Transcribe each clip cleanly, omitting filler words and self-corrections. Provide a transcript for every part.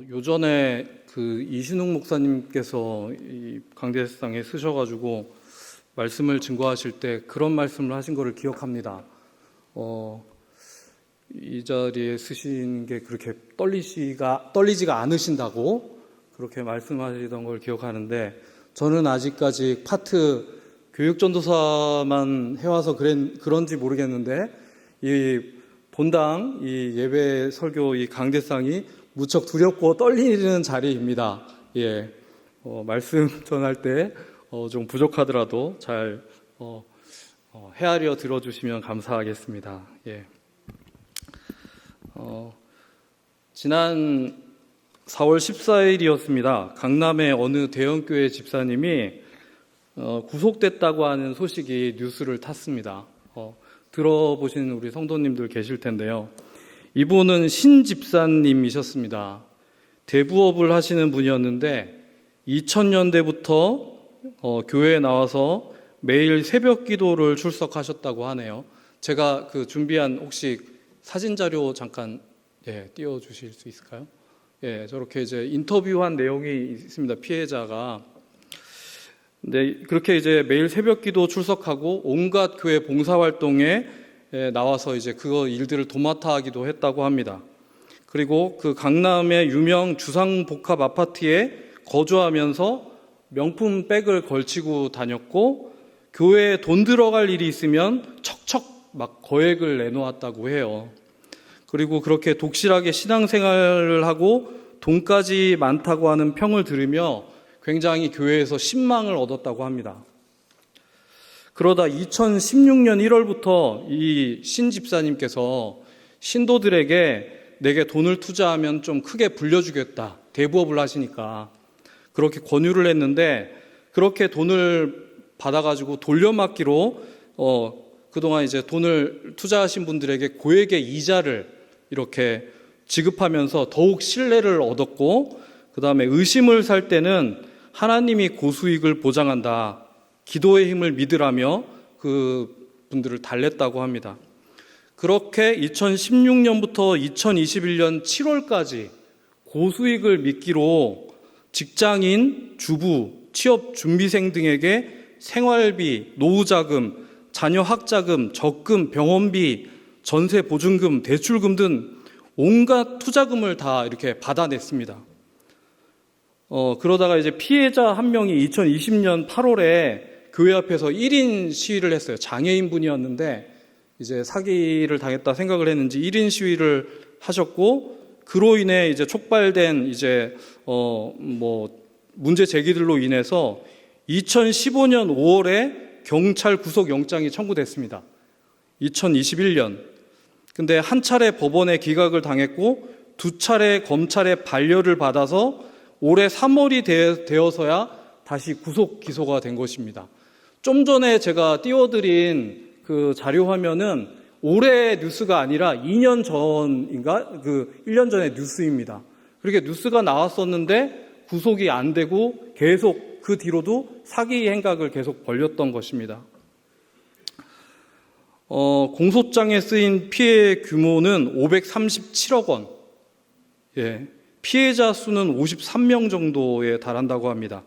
요전에 그 이신욱 목사님께서 이 강대상에 쓰셔가지고 말씀을 증거하실 때 그런 말씀을 하신 거를 기억합니다. 이 자리에 쓰신 게 그렇게 떨리지가 않으신다고 그렇게 말씀하시던 걸 기억하는데, 저는 아직까지 파트 교육전도사만 해와서 그런지 모르겠는데 이 본당 이 예배 설교 이 강대상이 무척 두렵고 떨리는 자리입니다. 말씀 전할 때 좀 부족하더라도 잘 헤아려 들어주시면 감사하겠습니다. 지난 4월 14일이었습니다. 강남의 어느 대형교회 집사님이 구속됐다고 하는 소식이 뉴스를 탔습니다. 들어보신 우리 성도님들 계실 텐데요. 이분은 신 집사님이셨습니다. 대부업을 하시는 분이었는데 2000년대부터 교회에 나와서 매일 새벽 기도를 출석하셨다고 하네요. 제가 그 준비한 혹시 사진 자료 잠깐 띄워주실 수 있을까요? 저렇게 이제 인터뷰한 내용이 있습니다. 피해자가. 네, 그렇게 이제 매일 새벽 기도 출석하고 온갖 교회 봉사활동에 나와서 이제 그거 일들을 도맡아 하기도 했다고 합니다. 그리고 그 강남의 유명 주상복합 아파트에 거주하면서 명품 백을 걸치고 다녔고, 교회에 돈 들어갈 일이 있으면 척척 막 거액을 내놓았다고 해요. 그리고 그렇게 독실하게 신앙생활을 하고 돈까지 많다고 하는 평을 들으며 굉장히 교회에서 신망을 얻었다고 합니다. 그러다 2016년 1월부터 이 신 집사님께서 신도들에게 내게 돈을 투자하면 좀 크게 불려주겠다, 대부업을 하시니까 그렇게 권유를 했는데, 그렇게 돈을 받아가지고 돌려막기로 그동안 이제 돈을 투자하신 분들에게 고액의 이자를 이렇게 지급하면서 더욱 신뢰를 얻었고, 그 다음에 의심을 살 때는 하나님이 고수익을 보장한다, 기도의 힘을 믿으라며 그 분들을 달랬다고 합니다. 그렇게 2016년부터 2021년 7월까지 고수익을 믿기로 직장인, 주부, 취업 준비생 등에게 생활비, 노후자금, 자녀 학자금, 적금, 병원비, 전세 보증금, 대출금 등 온갖 투자금을 다 이렇게 받아냈습니다. 그러다가 이제 피해자 한 명이 2020년 8월에 교회 앞에서 1인 시위를 했어요. 장애인 분이었는데 이제 사기를 당했다 생각을 했는지 1인 시위를 하셨고, 그로 인해 이제 촉발된 이제 문제 제기들로 인해서 2015년 5월에 경찰 구속영장이 청구됐습니다. 2021년. 근데 한 차례 법원에 기각을 당했고 2차례 검찰의 반려를 받아서 올해 3월이 되어서야 다시 구속 기소가 된 것입니다. 좀 전에 제가 띄워드린 그 자료 화면은 올해 뉴스가 아니라 2년 전인가? 1년 전의 뉴스입니다. 그렇게 뉴스가 나왔었는데 구속이 안 되고 계속 그 뒤로도 사기 행각을 계속 벌였던 것입니다. 공소장에 쓰인 피해 규모는 537억 원. 피해자 수는 53명 정도에 달한다고 합니다.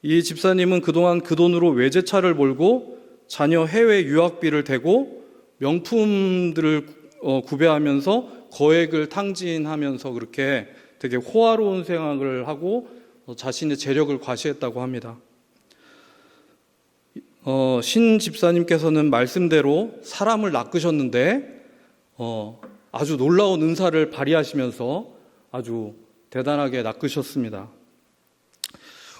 이 집사님은 그동안 그 돈으로 외제차를 몰고 자녀 해외 유학비를 대고 명품들을 구매하면서 거액을 탕진하면서 그렇게 되게 호화로운 생활을 하고 자신의 재력을 과시했다고 합니다. 신 집사님께서는 말씀대로 사람을 낚으셨는데 아주 놀라운 은사를 발휘하시면서 아주 대단하게 낚으셨습니다.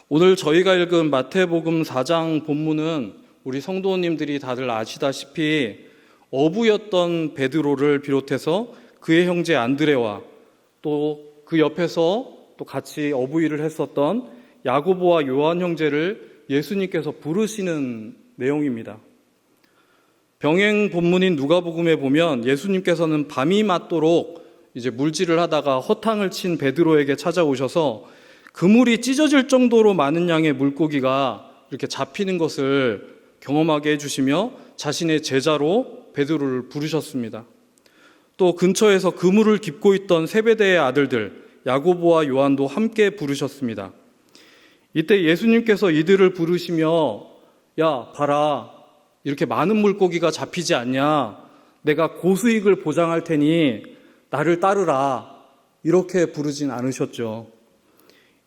오늘 저희가 읽은 마태복음 4장 본문은 우리 성도님들이 다들 아시다시피 어부였던 베드로를 비롯해서 그의 형제 안드레와 또 그 옆에서 또 같이 어부일을 했었던 야고보와 요한 형제를 예수님께서 부르시는 내용입니다. 병행 본문인 누가복음에 보면 예수님께서는 밤이 맞도록 이제 물질을 하다가 허탕을 친 베드로에게 찾아오셔서 그물이 찢어질 정도로 많은 양의 물고기가 이렇게 잡히는 것을 경험하게 해주시며 자신의 제자로 베드로를 부르셨습니다. 또 근처에서 그물을 깁고 있던 세베대의 아들들 야고보와 요한도 함께 부르셨습니다. 이때 예수님께서 이들을 부르시며 야, 봐라. 이렇게 많은 물고기가 잡히지 않냐. 내가 고수익을 보장할 테니 나를 따르라. 이렇게 부르진 않으셨죠.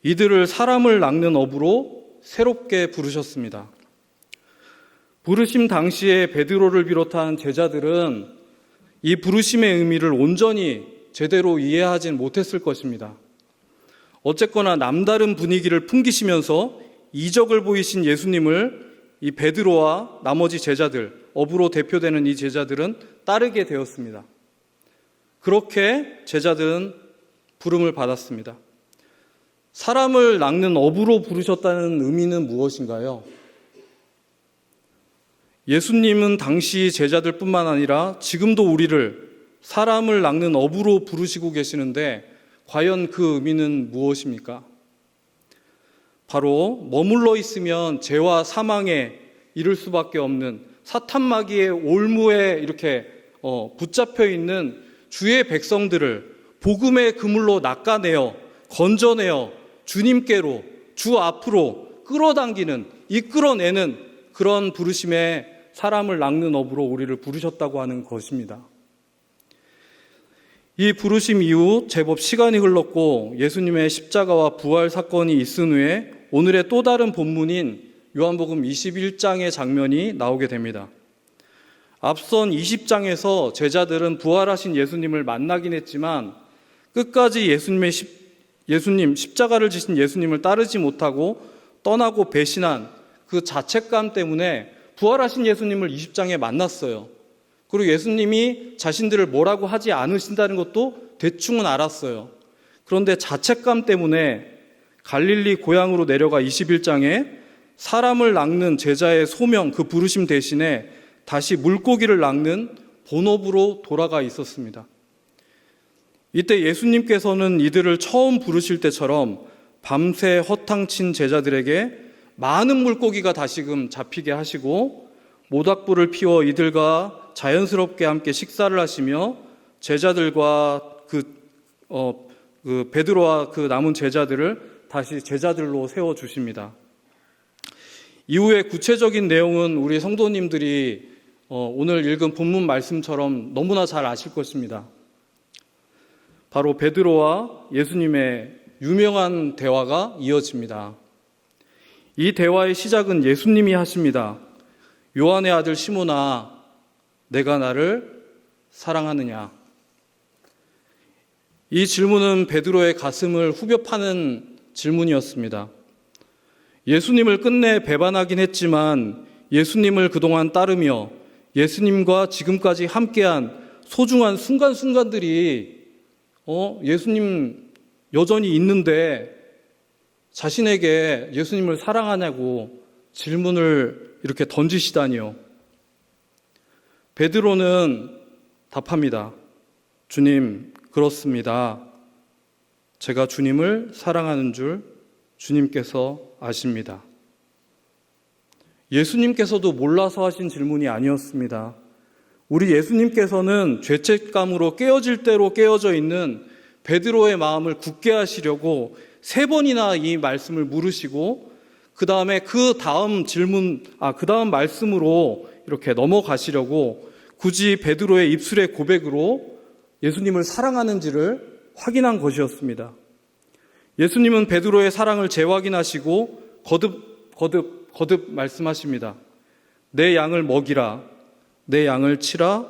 이들을 사람을 낚는 어부로 새롭게 부르셨습니다. 부르심 당시에 베드로를 비롯한 제자들은 이 부르심의 의미를 온전히 제대로 이해하진 못했을 것입니다. 어쨌거나 남다른 분위기를 풍기시면서 이적을 보이신 예수님을 이 베드로와 나머지 제자들, 어부로 대표되는 이 제자들은 따르게 되었습니다. 그렇게 제자들은 부름을 받았습니다. 사람을 낚는 어부로 부르셨다는 의미는 무엇인가요? 예수님은 당시 제자들뿐만 아니라 지금도 우리를 사람을 낚는 어부로 부르시고 계시는데 과연 그 의미는 무엇입니까? 바로 머물러 있으면 죄와 사망에 이를 수밖에 없는 사탄마귀의 올무에 이렇게 붙잡혀 있는 주의 백성들을 복음의 그물로 낚아내어 건져내어 주님께로 주 앞으로 끌어당기는 이끌어내는 그런 부르심에 사람을 낚는 어부로 우리를 부르셨다고 하는 것입니다. 이 부르심 이후 제법 시간이 흘렀고 예수님의 십자가와 부활 사건이 있은 후에 오늘의 또 다른 본문인 요한복음 21장의 장면이 나오게 됩니다. 앞선 20장에서 제자들은 부활하신 예수님을 만나긴 했지만 끝까지 예수님 십자가를 지신 예수님을 따르지 못하고 떠나고 배신한 그 자책감 때문에 부활하신 예수님을 20장에 만났어요. 그리고 예수님이 자신들을 뭐라고 하지 않으신다는 것도 대충은 알았어요. 그런데 자책감 때문에 갈릴리 고향으로 내려가 21장에 사람을 낚는 제자의 소명, 그 부르심 대신에 다시 물고기를 낚는 본업으로 돌아가 있었습니다. 이때 예수님께서는 이들을 처음 부르실 때처럼 밤새 허탕친 제자들에게 많은 물고기가 다시금 잡히게 하시고 모닥불을 피워 이들과 자연스럽게 함께 식사를 하시며 제자들과 베드로와 그 남은 제자들을 다시 제자들로 세워주십니다. 이후에 구체적인 내용은 우리 성도님들이 오늘 읽은 본문 말씀처럼 너무나 잘 아실 것입니다. 바로 베드로와 예수님의 유명한 대화가 이어집니다. 이 대화의 시작은 예수님이 하십니다. 요한의 아들 시몬아, 내가 나를 사랑하느냐? 이 질문은 베드로의 가슴을 후벼 파는 질문이었습니다. 예수님을 끝내 배반하긴 했지만 예수님을 그동안 따르며 예수님과 지금까지 함께한 소중한 순간순간들이 예수님 여전히 있는데 자신에게 예수님을 사랑하냐고 질문을 이렇게 던지시다니요. 베드로는 답합니다. 주님, 그렇습니다. 제가 주님을 사랑하는 줄 주님께서 아십니다. 예수님께서도 몰라서 하신 질문이 아니었습니다. 우리 예수님께서는 죄책감으로 깨어질 대로 깨어져 있는 베드로의 마음을 굳게 하시려고 3번이나 이 말씀을 물으시고 그 다음 말씀으로 이렇게 넘어가시려고 굳이 베드로의 입술의 고백으로 예수님을 사랑하는지를 확인한 것이었습니다. 예수님은 베드로의 사랑을 재확인하시고 거듭 말씀하십니다. 내 양을 먹이라, 내 양을 치라,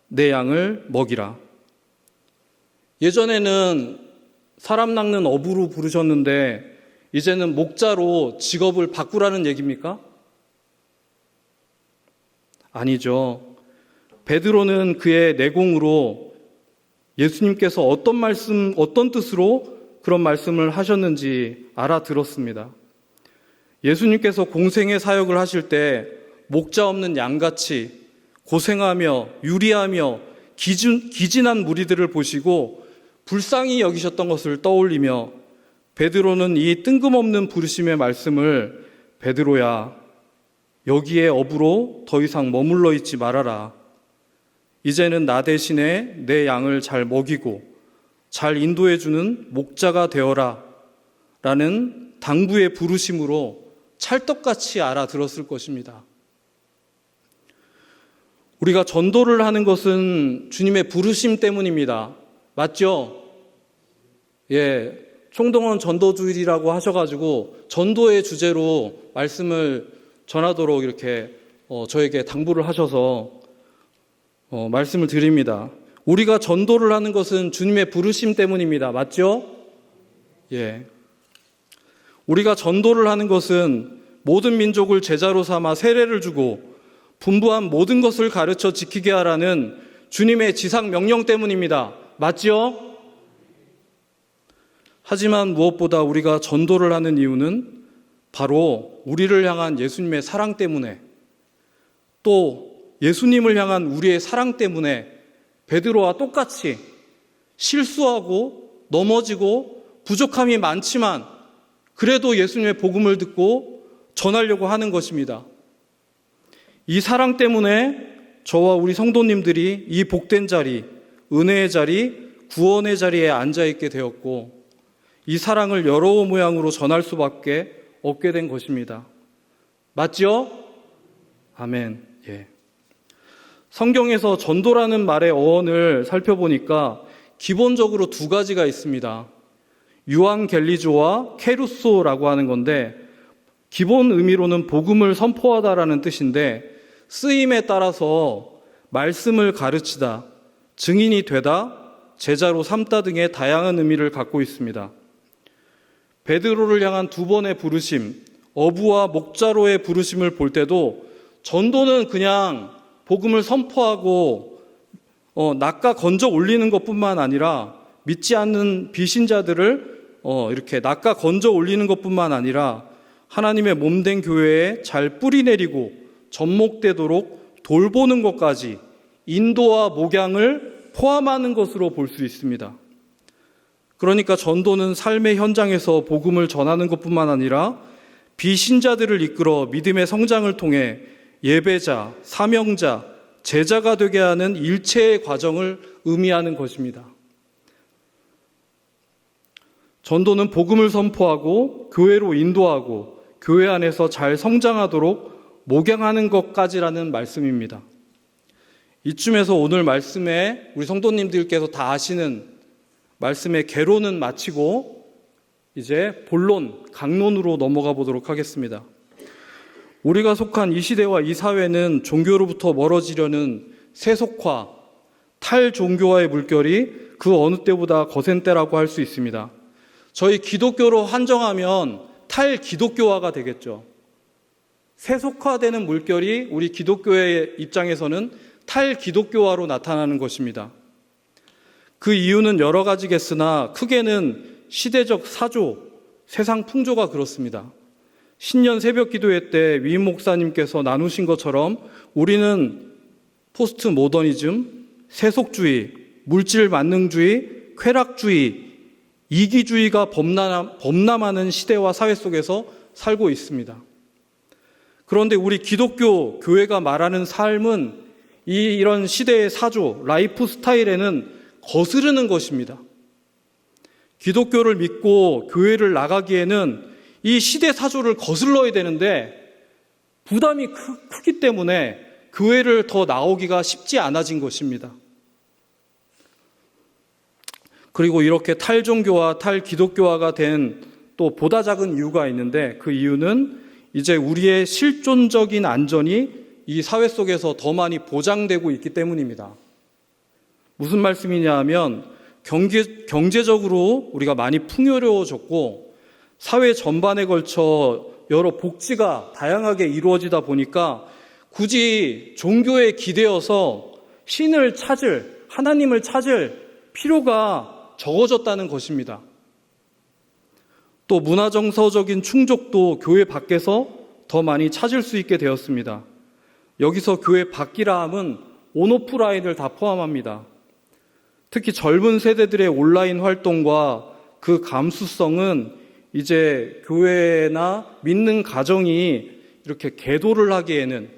내 양을 먹이라. 예전에는 사람 낚는 어부로 부르셨는데 이제는 목자로 직업을 바꾸라는 얘기입니까? 아니죠. 베드로는 그의 내공으로 예수님께서 어떤 뜻으로 그런 말씀을 하셨는지 알아들었습니다. 예수님께서 공생의 사역을 하실 때 목자 없는 양같이 고생하며 유리하며 기진한 무리들을 보시고 불쌍히 여기셨던 것을 떠올리며 베드로는 이 뜬금없는 부르심의 말씀을 베드로야, 여기에 어부로 더 이상 머물러 있지 말아라. 이제는 나 대신에 내 양을 잘 먹이고 잘 인도해주는 목자가 되어라 라는 당부의 부르심으로 찰떡같이 알아들었을 것입니다. 우리가 전도를 하는 것은 주님의 부르심 때문입니다. 맞죠? 예, 총동원 전도주일이라고 하셔가지고 전도의 주제로 말씀을 전하도록 이렇게 저에게 당부를 하셔서 말씀을 드립니다. 우리가 전도를 하는 것은 주님의 부르심 때문입니다. 맞죠? 예. 우리가 전도를 하는 것은 모든 민족을 제자로 삼아 세례를 주고 분부한 모든 것을 가르쳐 지키게 하라는 주님의 지상 명령 때문입니다. 맞죠? 하지만 무엇보다 우리가 전도를 하는 이유는 바로 우리를 향한 예수님의 사랑 때문에, 또 예수님을 향한 우리의 사랑 때문에 베드로와 똑같이 실수하고 넘어지고 부족함이 많지만 그래도 예수님의 복음을 듣고 전하려고 하는 것입니다. 이 사랑 때문에 저와 우리 성도님들이 이 복된 자리, 은혜의 자리, 구원의 자리에 앉아있게 되었고 이 사랑을 여러 모양으로 전할 수밖에 없게 된 것입니다. 맞죠? 아멘. 예. 성경에서 전도라는 말의 어원을 살펴보니까 기본적으로 두 가지가 있습니다. 유앙겔리조와 케루소라고 하는 건데 기본 의미로는 복음을 선포하다라는 뜻인데 쓰임에 따라서 말씀을 가르치다, 증인이 되다, 제자로 삼다 등의 다양한 의미를 갖고 있습니다. 베드로를 향한 두 번의 부르심, 어부와 목자로의 부르심을 볼 때도 전도는 그냥 복음을 선포하고 낚아 건져 올리는 것뿐만 아니라 믿지 않는 비신자들을 이렇게 낚아 건져 올리는 것뿐만 아니라 하나님의 몸된 교회에 잘 뿌리내리고 접목되도록 돌보는 것까지 인도와 목양을 포함하는 것으로 볼 수 있습니다. 그러니까 전도는 삶의 현장에서 복음을 전하는 것뿐만 아니라 비신자들을 이끌어 믿음의 성장을 통해 예배자, 사명자, 제자가 되게 하는 일체의 과정을 의미하는 것입니다. 전도는 복음을 선포하고 교회로 인도하고 교회 안에서 잘 성장하도록 목양하는 것까지라는 말씀입니다. 이쯤에서 오늘 말씀에 우리 성도님들께서 다 아시는 말씀의 개론은 마치고 이제 본론, 강론으로 넘어가 보도록 하겠습니다. 우리가 속한 이 시대와 이 사회는 종교로부터 멀어지려는 세속화, 탈종교화의 물결이 그 어느 때보다 거센 때라고 할 수 있습니다. 저희 기독교로 한정하면 탈기독교화가 되겠죠. 세속화되는 물결이 우리 기독교의 입장에서는 탈기독교화로 나타나는 것입니다. 그 이유는 여러 가지겠으나 크게는 시대적 사조, 세상 풍조가 그렇습니다. 신년 새벽 기도회 때 위임 목사님께서 나누신 것처럼 우리는 포스트 모더니즘, 세속주의, 물질 만능주의, 쾌락주의, 이기주의가 범람하는 시대와 사회 속에서 살고 있습니다. 그런데 우리 기독교 교회가 말하는 삶은 이런 시대의 사조, 라이프 스타일에는 거스르는 것입니다. 기독교를 믿고 교회를 나가기에는 이 시대 사조를 거슬러야 되는데 부담이 크기 때문에 교회를 더 나오기가 쉽지 않아진 것입니다. 그리고 이렇게 탈종교와 탈기독교화가 된 또 보다 작은 이유가 있는데 그 이유는 이제 우리의 실존적인 안전이 이 사회 속에서 더 많이 보장되고 있기 때문입니다. 무슨 말씀이냐 하면 경제적으로 우리가 많이 풍요로워졌고 사회 전반에 걸쳐 여러 복지가 다양하게 이루어지다 보니까 굳이 종교에 기대어서 신을 찾을, 하나님을 찾을 필요가 적어졌다는 것입니다. 또 문화정서적인 충족도 교회 밖에서 더 많이 찾을 수 있게 되었습니다. 여기서 교회 밖이라 함은 온오프라인을 다 포함합니다. 특히 젊은 세대들의 온라인 활동과 그 감수성은 이제 교회나 믿는 가정이 이렇게 계도를 하기에는,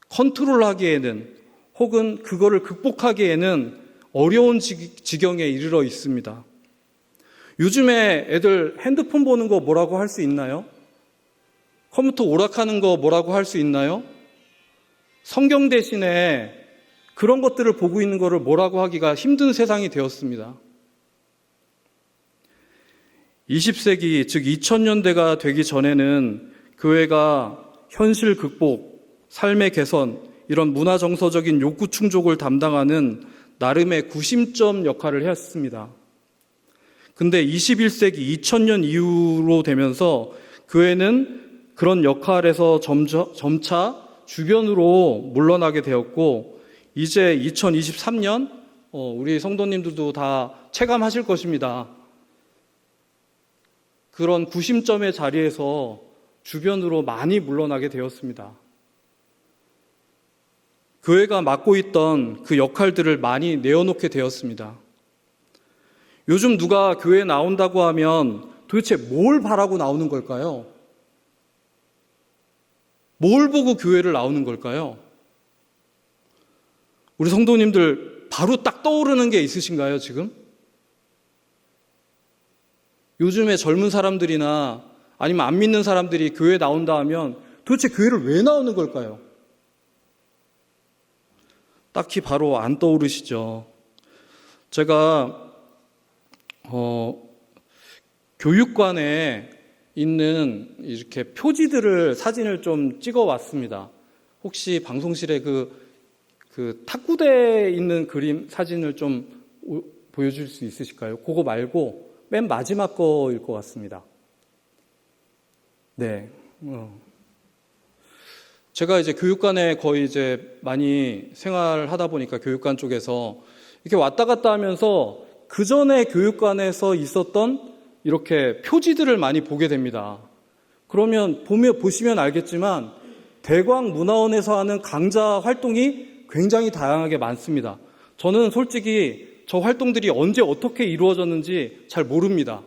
컨트롤하기에는, 혹은 그거를 극복하기에는 어려운 지경에 이르러 있습니다. 요즘에 애들 핸드폰 보는 거 뭐라고 할 수 있나요? 컴퓨터 오락하는 거 뭐라고 할 수 있나요? 성경 대신에 그런 것들을 보고 있는 거를 뭐라고 하기가 힘든 세상이 되었습니다. 20세기, 즉 2000년대가 되기 전에는 교회가 현실 극복, 삶의 개선, 이런 문화 정서적인 욕구 충족을 담당하는 나름의 구심점 역할을 했습니다. 근데 21세기 2000년 이후로 되면서 교회는 그런 역할에서 점차 주변으로 물러나게 되었고, 이제 2023년 우리 성도님들도 다 체감하실 것입니다. 그런 구심점의 자리에서 주변으로 많이 물러나게 되었습니다. 교회가 맡고 있던 그 역할들을 많이 내어놓게 되었습니다. 요즘 누가 교회에 나온다고 하면 도대체 뭘 바라고 나오는 걸까요? 뭘 보고 교회를 나오는 걸까요? 우리 성도님들 바로 딱 떠오르는 게 있으신가요, 지금? 요즘에 젊은 사람들이나 아니면 안 믿는 사람들이 교회에 나온다 하면 도대체 교회를 왜 나오는 걸까요? 딱히 바로 안 떠오르시죠. 제가 교육관에 있는 이렇게 표지들을 사진을 좀 찍어 왔습니다. 혹시 방송실에 그 탁구대에 있는 그림 사진을 좀 보여줄 수 있으실까요? 그거 말고 맨 마지막 거일 것 같습니다. 네. 제가 이제 교육관에 거의 이제 많이 생활하다 보니까 교육관 쪽에서 이렇게 왔다 갔다 하면서 그 전에 교육관에서 있었던 이렇게 표지들을 많이 보게 됩니다. 그러면 보시면 알겠지만 대광문화원에서 하는 강좌 활동이 굉장히 다양하게 많습니다. 저는 솔직히 저 활동들이 언제 어떻게 이루어졌는지 잘 모릅니다.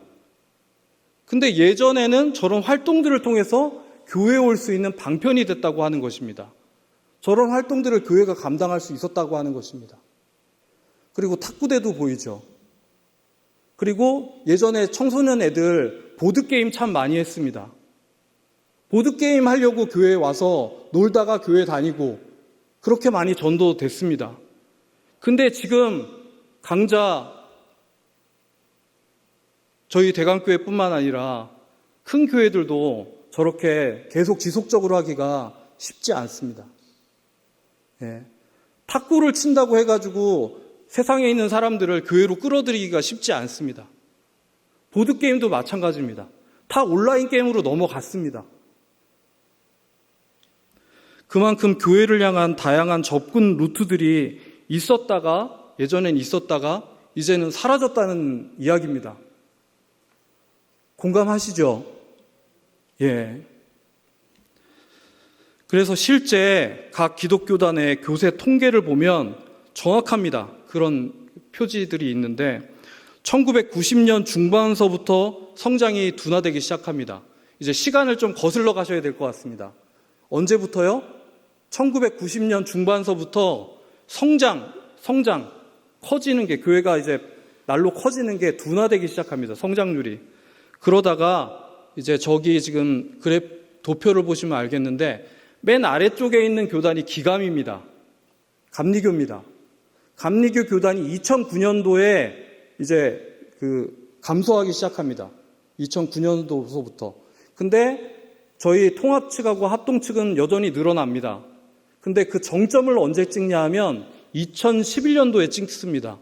근데 예전에는 저런 활동들을 통해서 교회에 올 수 있는 방편이 됐다고 하는 것입니다. 저런 활동들을 교회가 감당할 수 있었다고 하는 것입니다. 그리고 탁구대도 보이죠. 그리고 예전에 청소년 애들 보드게임 참 많이 했습니다. 보드게임 하려고 교회에 와서 놀다가 교회 다니고 그렇게 많이 전도됐습니다. 근데 지금 강좌 저희 대강교회뿐만 아니라 큰 교회들도 저렇게 계속 지속적으로 하기가 쉽지 않습니다. 예. 탁구를 친다고 해가지고 세상에 있는 사람들을 교회로 끌어들이기가 쉽지 않습니다. 보드게임도 마찬가지입니다. 다 온라인 게임으로 넘어갔습니다. 그만큼 교회를 향한 다양한 접근 루트들이 예전엔 있었다가 이제는 사라졌다는 이야기입니다. 공감하시죠? 예. 그래서 실제 각 기독교단의 교세 통계를 보면 정확합니다. 그런 표지들이 있는데 1990년 중반서부터 성장이 둔화되기 시작합니다. 이제 시간을 좀 거슬러 가셔야 될 것 같습니다. 언제부터요? 1990년 중반서부터 성장, 커지는 게, 교회가 이제 날로 커지는 게 둔화되기 시작합니다. 성장률이. 그러다가 이제 저기 지금 도표를 보시면 알겠는데 맨 아래쪽에 있는 교단이 기감입니다. 감리교입니다. 감리교 교단이 2009년도에 이제 감소하기 시작합니다. 2009년도서부터. 근데 저희 통합 측하고 합동 측은 여전히 늘어납니다. 근데 그 정점을 언제 찍냐 하면 2011년도에 찍습니다.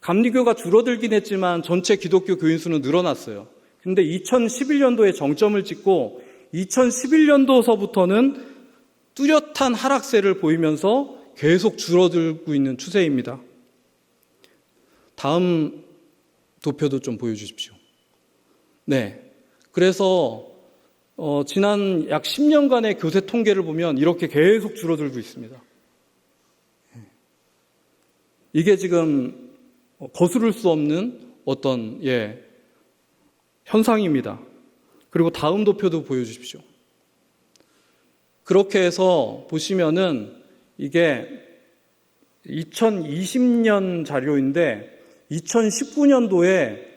감리교가 줄어들긴 했지만 전체 기독교 교인 수는 늘어났어요. 근데 2011년도에 정점을 찍고 2011년도서부터는 뚜렷한 하락세를 보이면서 계속 줄어들고 있는 추세입니다. 다음 도표도 좀 보여주십시오. 네. 그래서 지난 약 10년간의 교세 통계를 보면 이렇게 계속 줄어들고 있습니다. 이게 지금 거스를 수 없는 어떤 현상입니다. 그리고 다음 도표도 보여주십시오. 그렇게 해서 보시면은 이게 2020년 자료인데 2019년도에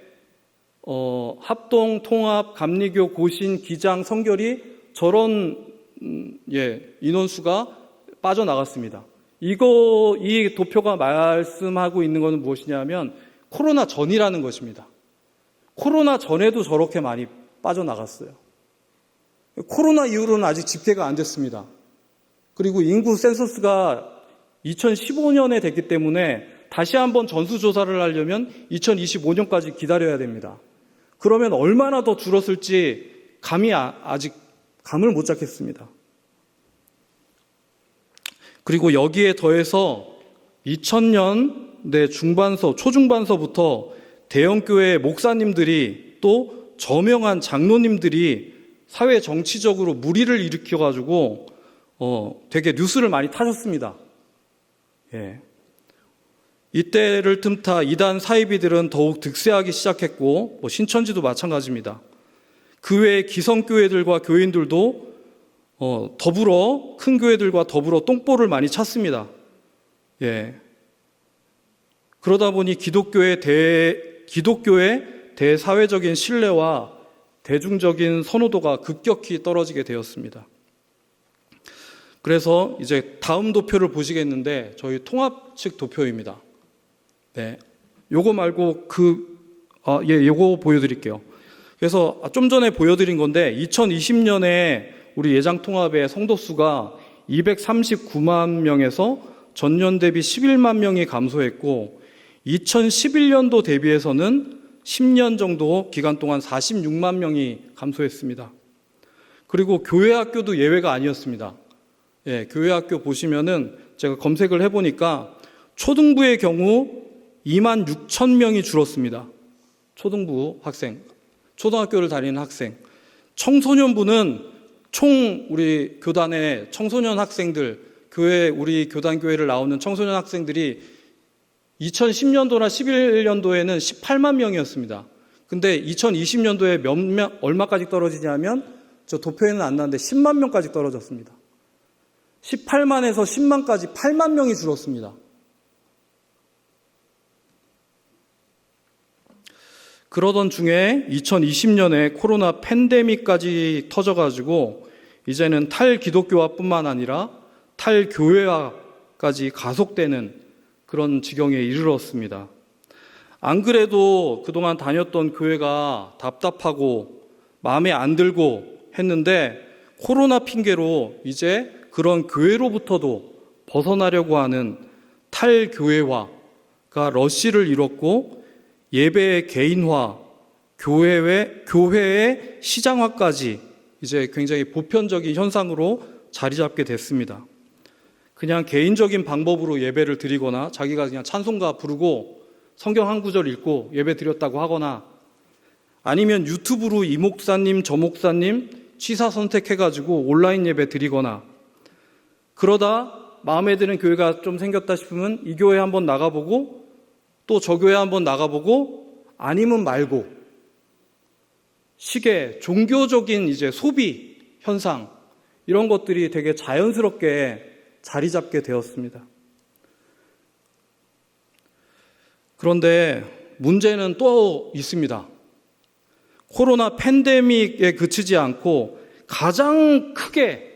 합동, 통합, 감리교, 고신, 기장, 성결이 저런 인원수가 빠져나갔습니다. 이 도표가 말씀하고 있는 것은 무엇이냐면 코로나 전이라는 것입니다. 코로나 전에도 저렇게 많이 빠져나갔어요. 코로나 이후로는 아직 집계가 안 됐습니다. 그리고 인구 센서스가 2015년에 됐기 때문에 다시 한번 전수조사를 하려면 2025년까지 기다려야 됩니다. 그러면 얼마나 더 줄었을지 아직 감을 못 잡겠습니다. 그리고 여기에 더해서 2000년대 초중반서부터 대형교회 목사님들이 또 저명한 장로님들이 사회 정치적으로 물의를 일으켜가지고 되게 뉴스를 많이 타셨습니다. 이때를 틈타 이단 사이비들은 더욱 득세하기 시작했고 신천지도 마찬가지입니다. 그 외에 기성교회들과 교인들도 큰 교회들과 더불어 똥볼을 많이 찼습니다. 그러다 보니 기독교의 대사회적인 신뢰와 대중적인 선호도가 급격히 떨어지게 되었습니다. 그래서 이제 다음 도표를 보시겠는데 저희 통합 측 도표입니다. 요거 말고 요거 보여드릴게요. 그래서 좀 전에 보여드린 건데 2020년에 우리 예장통합의 성도수가 239만 명에서 전년 대비 11만 명이 감소했고 2011년도 대비해서는 10년 정도 기간 동안 46만 명이 감소했습니다. 그리고 교회 학교도 예외가 아니었습니다. 교회 학교 보시면은 제가 검색을 해보니까 초등부의 경우 2만 6천 명이 줄었습니다. 초등부 학생, 초등학교를 다니는 학생. 청소년부는 총 우리 교단의 청소년 학생들, 우리 교단교회를 나오는 청소년 학생들이 2010년도나 11년도에는 18만 명이었습니다. 근데 2020년도에 얼마까지 떨어지냐면 저 도표에는 안 나왔는데 10만 명까지 떨어졌습니다. 18만에서 10만까지 8만 명이 줄었습니다. 그러던 중에 2020년에 코로나 팬데믹까지 터져가지고 이제는 탈기독교화뿐만 아니라 탈교회화까지 가속되는 그런 지경에 이르렀습니다. 안 그래도 그동안 다녔던 교회가 답답하고 마음에 안 들고 했는데 코로나 핑계로 이제 그런 교회로부터도 벗어나려고 하는 탈교회화가 러쉬를 이뤘고 예배의 개인화, 교회의 시장화까지 이제 굉장히 보편적인 현상으로 자리 잡게 됐습니다. 그냥 개인적인 방법으로 예배를 드리거나 자기가 그냥 찬송가 부르고 성경 한 구절 읽고 예배 드렸다고 하거나 아니면 유튜브로 이 목사님 저 목사님 취사 선택해가지고 온라인 예배 드리거나 그러다 마음에 드는 교회가 좀 생겼다 싶으면 이 교회 한번 나가보고 또 저 교회 한번 나가보고 아니면 말고 식의 종교적인 이제 소비 현상 이런 것들이 되게 자연스럽게 자리 잡게 되었습니다. 그런데 문제는 또 있습니다. 코로나 팬데믹에 그치지 않고 가장 크게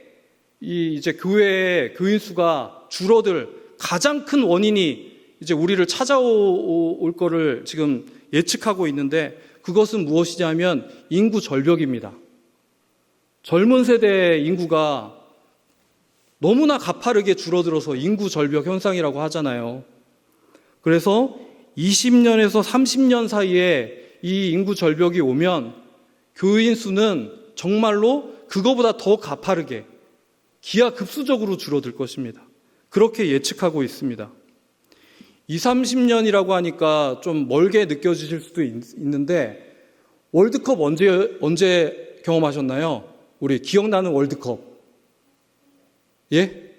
이제 교회의 교인 수가 줄어들 가장 큰 원인이 이제 우리를 찾아올 거를 지금 예측하고 있는데 그것은 무엇이냐면 인구 절벽입니다. 젊은 세대의 인구가 너무나 가파르게 줄어들어서 인구 절벽 현상이라고 하잖아요. 그래서 20년에서 30년 사이에 이 인구 절벽이 오면 교인 수는 정말로 그거보다 더 가파르게 기하급수적으로 줄어들 것입니다. 그렇게 예측하고 있습니다. 20, 30년이라고 하니까 좀 멀게 느껴지실 수도 있는데 월드컵 언제 경험하셨나요? 우리 기억나는 월드컵. 예?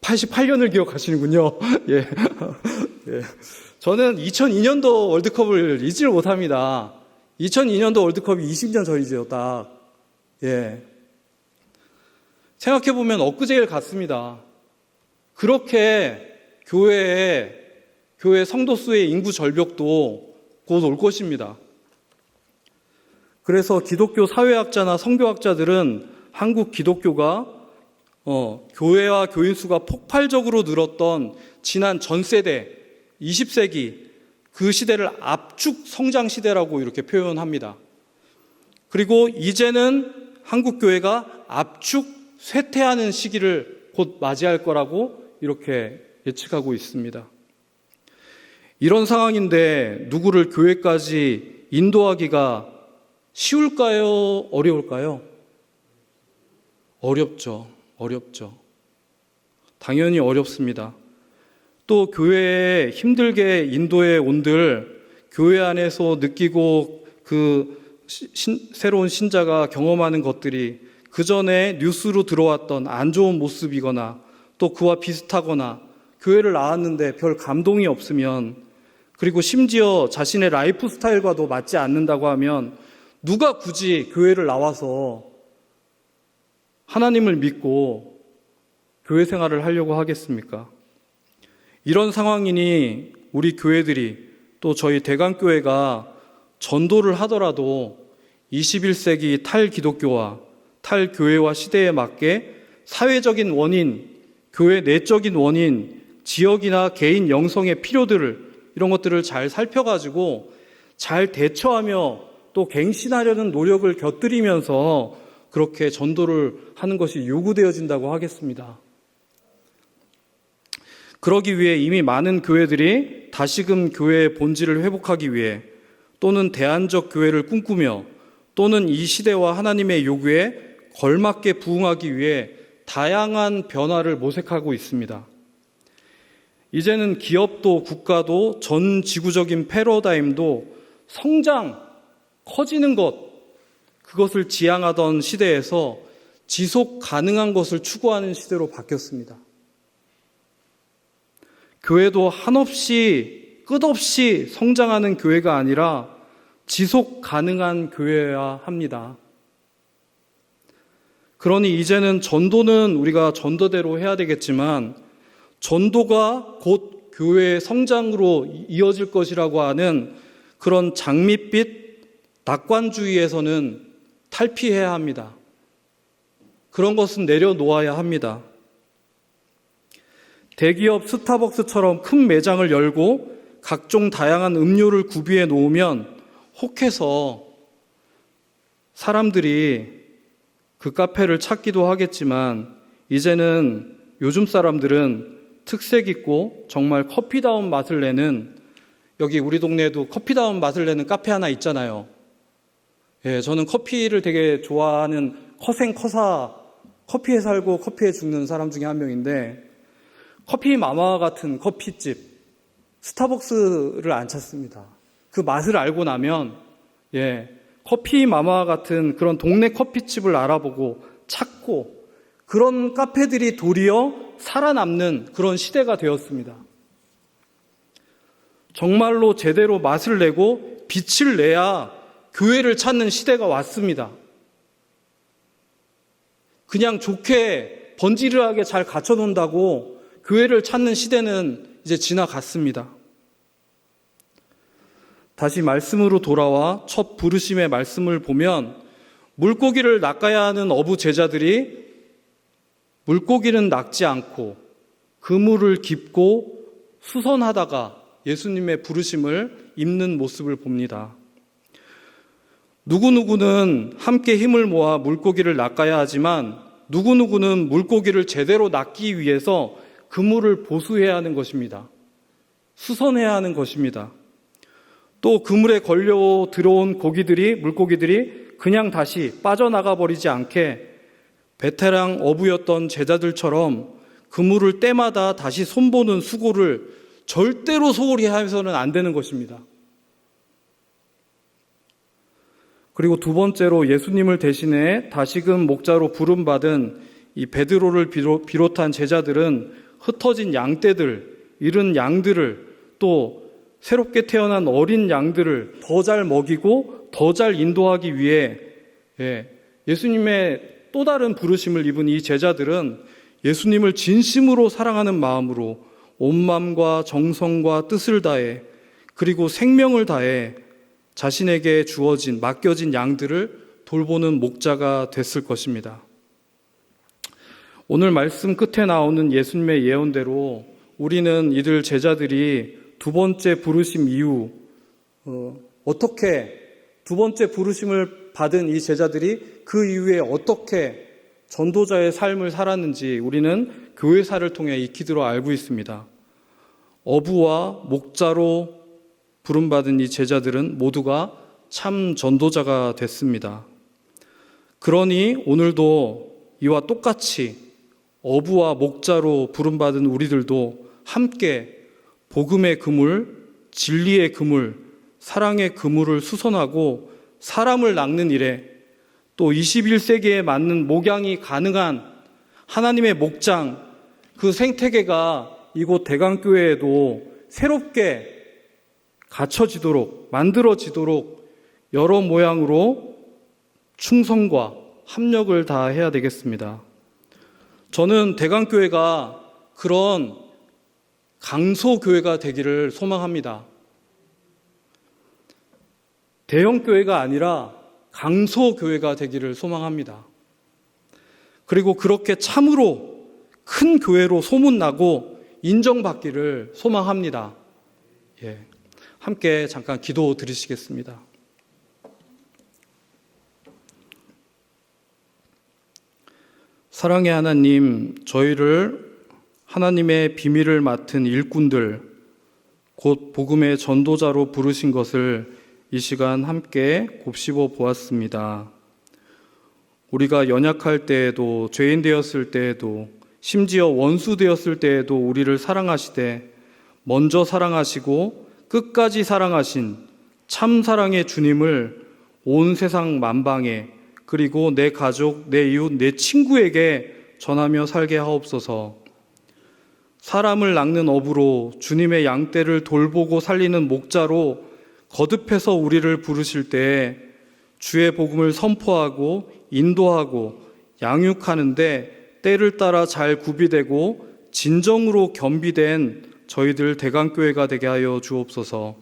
88년을 기억하시는군요. 예. 예. 저는 2002년도 월드컵을 잊지를 못합니다. 2002년도 월드컵이 20년 전이죠, 딱. 예. 생각해보면 엊그제 일 같습니다. 그렇게 교회 성도 수의 인구 절벽도 곧 올 것입니다. 그래서 기독교 사회학자나 성교학자들은 한국 기독교가 교회와 교인 수가 폭발적으로 늘었던 지난 전 세대 20세기 그 시대를 압축 성장 시대라고 이렇게 표현합니다. 그리고 이제는 한국 교회가 압축 쇠퇴하는 시기를 곧 맞이할 거라고 이렇게 예측하고 있습니다. 이런 상황인데 누구를 교회까지 인도하기가 쉬울까요? 어려울까요? 어렵죠. 당연히 어렵습니다. 또 교회에 힘들게 인도해 온들 교회 안에서 느끼고 새로운 신자가 경험하는 것들이 그 전에 뉴스로 들어왔던 안 좋은 모습이거나 또 그와 비슷하거나 교회를 나왔는데 별 감동이 없으면, 그리고 심지어 자신의 라이프 스타일과도 맞지 않는다고 하면 누가 굳이 교회를 나와서 하나님을 믿고 교회 생활을 하려고 하겠습니까? 이런 상황이니 우리 교회들이 또 저희 대강교회가 전도를 하더라도 21세기 탈기독교와 탈교회와 시대에 맞게 사회적인 원인, 교회 내적인 원인, 지역이나 개인 영성의 필요들을, 이런 것들을 잘 살펴가지고 잘 대처하며 또 갱신하려는 노력을 곁들이면서 그렇게 전도를 하는 것이 요구되어진다고 하겠습니다. 그러기 위해 이미 많은 교회들이 다시금 교회의 본질을 회복하기 위해 또는 대안적 교회를 꿈꾸며 또는 이 시대와 하나님의 요구에 걸맞게 부응하기 위해 다양한 변화를 모색하고 있습니다. 이제는 기업도 국가도 전 지구적인 패러다임도 성장, 커지는 것, 그것을 지향하던 시대에서 지속 가능한 것을 추구하는 시대로 바뀌었습니다. 교회도 한없이 끝없이 성장하는 교회가 아니라 지속 가능한 교회여야 합니다. 그러니 이제는 전도는 우리가 전도대로 해야 되겠지만 전도가 곧 교회의 성장으로 이어질 것이라고 하는 그런 장밋빛 낙관주의에서는 탈피해야 합니다. 그런 것은 내려놓아야 합니다. 대기업 스타벅스처럼 큰 매장을 열고 각종 다양한 음료를 구비해 놓으면 혹해서 사람들이 그 카페를 찾기도 하겠지만, 이제는 요즘 사람들은 특색 있고 정말 커피다운 맛을 내는, 여기 우리 동네에도 커피다운 맛을 내는 카페 하나 있잖아요. 예, 저는 커피를 되게 좋아하는 커생커사, 커피에 살고 커피에 죽는 사람 중에 한 명인데, 커피 마마 같은 커피집, 스타벅스를 안 찾습니다. 그 맛을 알고 나면, 커피 마마 같은 그런 동네 커피집을 알아보고 찾고, 그런 카페들이 도리어 살아남는 그런 시대가 되었습니다. 정말로 제대로 맛을 내고 빛을 내야 교회를 찾는 시대가 왔습니다. 그냥 좋게 번지르하게 잘 갖춰놓는다고 교회를 찾는 시대는 이제 지나갔습니다. 다시 말씀으로 돌아와 첫 부르심의 말씀을 보면, 물고기를 낚아야 하는 어부 제자들이 물고기는 낚지 않고 그물을 깁고 수선하다가 예수님의 부르심을 입는 모습을 봅니다. 누구누구는 함께 힘을 모아 물고기를 낚아야 하지만 누구누구는 물고기를 제대로 낚기 위해서 그물을 보수해야 하는 것입니다. 수선해야 하는 것입니다. 또 그물에 걸려 들어온 물고기들이 그냥 다시 빠져나가 버리지 않게 베테랑 어부였던 제자들처럼 그물을 때마다 다시 손보는 수고를 절대로 소홀히 해서는 안 되는 것입니다. 그리고 두 번째로 예수님을 대신해 다시금 목자로 부름받은 이 베드로를 비롯한 제자들은 흩어진 양떼들, 잃은 양들을, 또 새롭게 태어난 어린 양들을 더 잘 먹이고 더 잘 인도하기 위해 예수님의 또 다른 부르심을 입은 이 제자들은 예수님을 진심으로 사랑하는 마음으로 온 마음과 정성과 뜻을 다해 그리고 생명을 다해 자신에게 맡겨진 양들을 돌보는 목자가 됐을 것입니다. 오늘 말씀 끝에 나오는 예수님의 예언대로 우리는 이들 제자들이 두 번째 부르심 이후 어떻게 두 번째 부르심을 받은 이 제자들이 그 이후에 어떻게 전도자의 삶을 살았는지 우리는 교회사를 통해 익히도록 알고 있습니다. 어부와 목자로 부름받은 이 제자들은 모두가 참 전도자가 됐습니다. 그러니 오늘도 이와 똑같이 어부와 목자로 부름받은 우리들도 함께 복음의 그물, 진리의 그물, 사랑의 그물을 수선하고 사람을 낚는 일에 또 21세기에 맞는 목양이 가능한 하나님의 목장, 그 생태계가 이곳 대강교회에도 새롭게 만들어지도록 여러 모양으로 충성과 합력을 다해야 되겠습니다. 저는 대강교회가 그런 강소교회가 되기를 소망합니다. 대형교회가 아니라 강소교회가 되기를 소망합니다. 그리고 그렇게 참으로 큰 교회로 소문나고 인정받기를 소망합니다. 함께 잠깐 기도 드리시겠습니다. 사랑의 하나님, 저희를 하나님의 비밀을 맡은 일꾼들, 곧 복음의 전도자로 부르신 것을 이 시간 함께 곱씹어 보았습니다. 우리가 연약할 때에도, 죄인 되었을 때에도, 심지어 원수 되었을 때에도 우리를 사랑하시되 먼저 사랑하시고 끝까지 사랑하신 참 사랑의 주님을 온 세상 만방에, 그리고 내 가족, 내 이웃, 내 친구에게 전하며 살게 하옵소서. 사람을 낚는 어부로, 주님의 양떼를 돌보고 살리는 목자로 거듭해서 우리를 부르실 때 주의 복음을 선포하고 인도하고 양육하는데 때를 따라 잘 구비되고 진정으로 겸비된 저희들 대강교회가 되게 하여 주옵소서.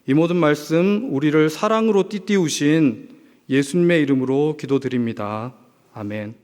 이 모든 말씀 우리를 사랑으로 띠띠우신 예수님의 이름으로 기도드립니다. 아멘.